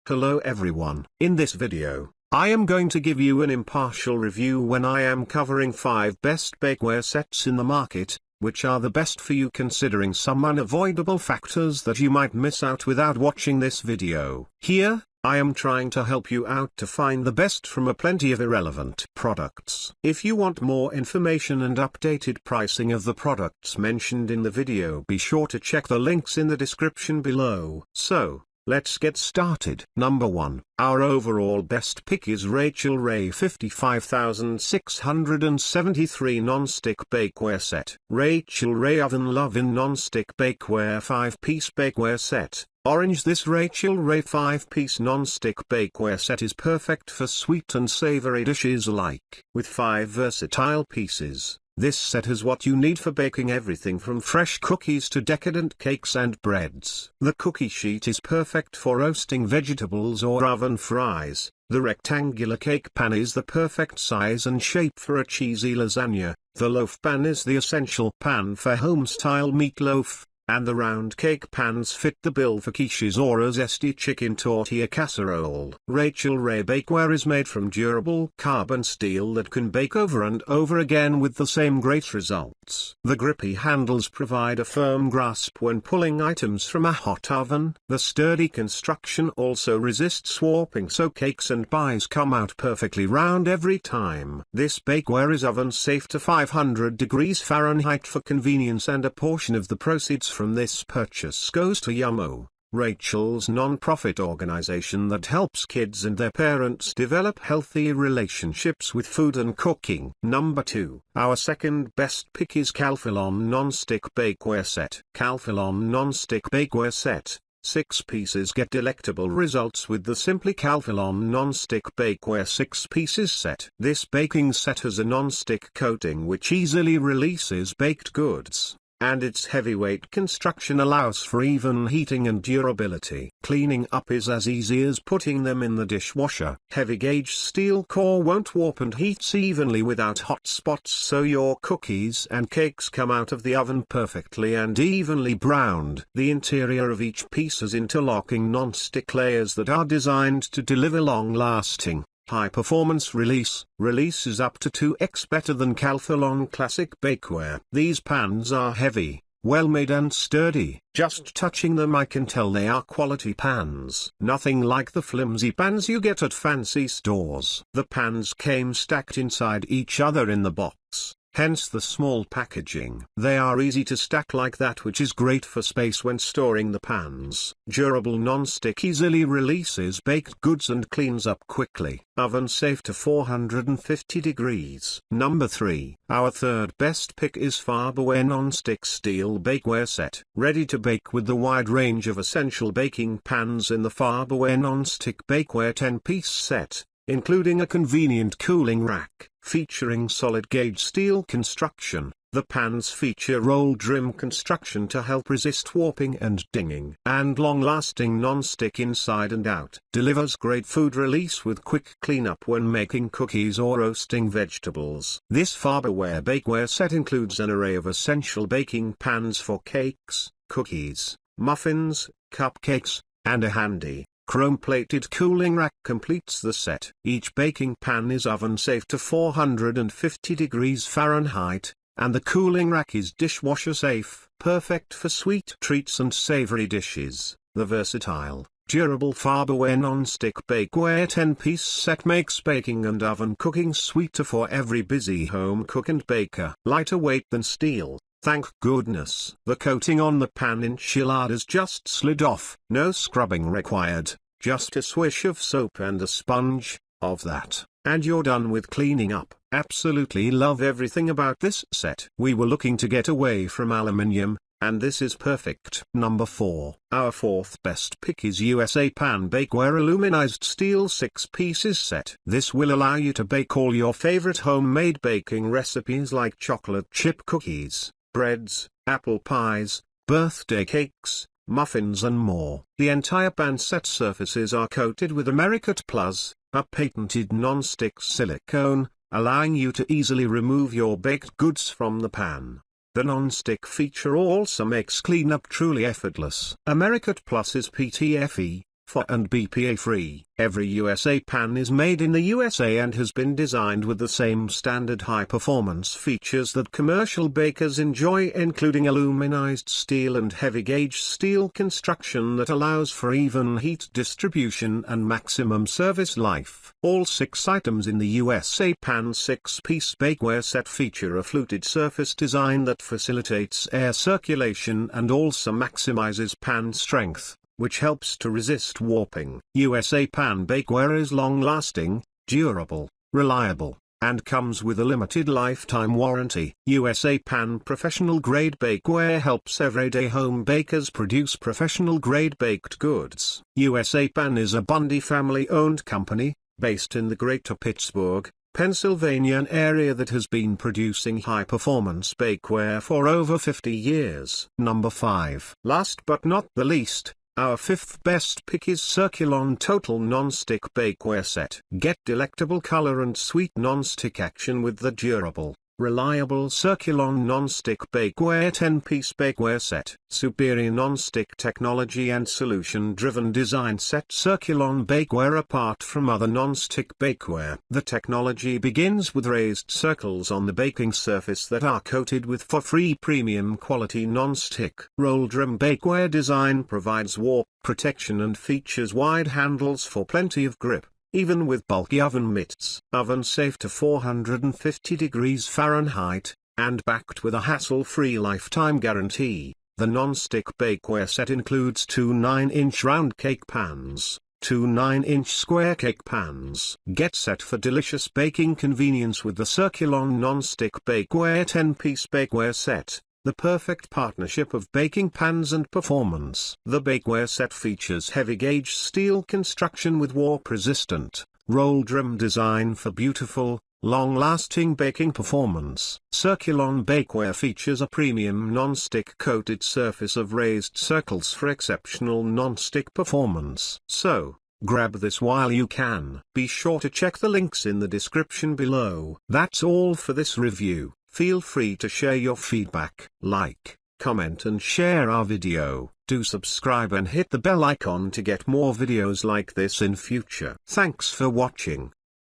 Hello everyone. In this video, I am going to give you an impartial review when I am covering 5 best bakeware sets in the market, which are the best for you considering some unavoidable factors that you might miss out without watching this video. Here, I am trying to help you out to find the best from a plenty of irrelevant products. If you want more information and updated pricing of the products mentioned in the video, be sure to check the links in the description below. So, let's get started. Number 1, our overall best pick is Rachael Ray 55673 Nonstick Bakeware Set. Rachael Ray Lovin Nonstick Bakeware 5-Piece Bakeware Set. OrangeThis Rachael Ray 5-Piece Nonstick Bakeware Set is perfect for sweet and savory dishes alike. With 5 versatile pieces, this set has what you need for baking everything from fresh cookies to decadent cakes and breads. The cookie sheet is perfect for roasting vegetables or oven fries. The rectangular cake pan is the perfect size and shape for a cheesy lasagna. The loaf pan is the essential pan for home-style meatloaf. And the round cake pans fit the bill for quiches or a zesty chicken tortilla casserole. Rachael Ray Bakeware is made from durable carbon steel that can bake over and over again with the same great results. The grippy handles provide a firm grasp when pulling items from a hot oven. The sturdy construction also resists warping, so cakes and pies come out perfectly round every time. This bakeware is oven safe to 500 degrees Fahrenheit for convenience, and a portion of the proceeds from this purchase goes to Yummo, Rachel's non-profit organization that helps kids and their parents develop healthy relationships with food and cooking. Number 2, our second best pick is Calphalon Nonstick Bakeware Set. Calphalon Nonstick Bakeware Set. 6 pieces. Get delectable results with the Simply Calphalon Nonstick Bakeware 6 pieces set. This baking set has a non-stick coating which easily releases baked goods, and its heavyweight construction allows for even heating and durability. Cleaning up is as easy as putting them in the dishwasher. Heavy gauge steel core won't warp and heats evenly without hot spots, so your cookies and cakes come out of the oven perfectly and evenly browned. The interior of each piece has interlocking non-stick layers that are designed to deliver long-lasting, high-performance release. Release is up to 2x better than Calphalon Classic Bakeware. These pans are heavy, well-made and sturdy. Just touching them I can tell they are quality pans. Nothing like the flimsy pans you get at fancy stores. The pans came stacked inside each other in the box, hence the small packaging. They are easy to stack like that, which is great for space when storing the pans. Durable non-stick easily releases baked goods and cleans up quickly. Oven safe to 450 degrees. Number 3, our third best pick is Farberware Nonstick Steel Bakeware Set. Ready to bake with the wide range of essential baking pans in the Farberware Nonstick Bakeware 10-piece set, including a convenient cooling rack. Featuring solid gauge steel construction, the pans feature rolled rim construction to help resist warping and dinging. And long-lasting non-stick inside and out. Delivers great food release with quick cleanup when making cookies or roasting vegetables. This Farberware Bakeware Set includes an array of essential baking pans for cakes, cookies, muffins, cupcakes, and a handy chrome-plated cooling rack completes the set. Each baking pan is oven-safe to 450 degrees Fahrenheit, and the cooling rack is dishwasher-safe, perfect for sweet treats and savory dishes. The versatile, durable Farberware Nonstick Bakeware 10-piece set makes baking and oven cooking sweeter for every busy home cook and baker. Lighter weight than steel. Thank goodness. The coating on the pan enchiladas just slid off. No scrubbing required, just a swish of soap and a sponge, of that, and you're done with cleaning up. Absolutely love everything about this set. We were looking to get away from aluminium, and this is perfect. Number 4, our fourth best pick is USA Pan Bakeware Aluminized Steel 6 pieces set. This will allow you to bake all your favorite homemade baking recipes like chocolate chip cookies, breads, apple pies, birthday cakes, muffins and more. The entire pan set surfaces are coated with Americat Plus, a patented non-stick silicone, allowing you to easily remove your baked goods from the pan. The non-stick feature also makes cleanup truly effortless. Americat Plus is PTFE, for and BPA free. Every USA pan is made in the USA and has been designed with the same standard high-performance features that commercial bakers enjoy, including aluminized steel and heavy-gauge steel construction that allows for even heat distribution and maximum service life. All 6 items in the USA Pan 6-piece bakeware set feature a fluted surface design that facilitates air circulation and also maximizes pan strength, which helps to resist warping. USA Pan bakeware is long-lasting, durable, reliable, and comes with a limited lifetime warranty. USA Pan professional-grade bakeware helps everyday home bakers produce professional-grade baked goods. USA Pan is a Bundy family-owned company, based in the Greater Pittsburgh, Pennsylvania area that has been producing high-performance bakeware for over 50 years. Number 5. Last but not the least, our 5th best pick is Circulon Total Nonstick Bakeware Set. Get delectable color and sweet nonstick action with the durable, reliable Circulon Nonstick Bakeware 10-piece bakeware set. Superior nonstick technology and solution-driven design set Circulon bakeware apart from other nonstick bakeware. The technology begins with raised circles on the baking surface that are coated with for-free premium quality nonstick. Roll drum bakeware design provides warp protection and features wide handles for plenty of grip, even with bulky oven mitts. Oven safe to 450 degrees Fahrenheit, and backed with a hassle-free lifetime guarantee. The non-stick bakeware set includes 2 9-inch round cake pans, 2 9-inch square cake pans. Get set for delicious baking convenience with the Circulon non-stick bakeware 10-piece bakeware set, the perfect partnership of baking pans and performance. The bakeware set features heavy-gauge steel construction with warp-resistant, roll drum design for beautiful, long-lasting baking performance. Circulon bakeware features a premium non-stick coated surface of raised circles for exceptional non-stick performance. So, grab this while you can. Be sure to check the links in the description below. That's all for this review. Feel free to share your feedback. Like, comment and share our video. Do subscribe and hit the bell icon to get more videos like this in future. Thanks for watching.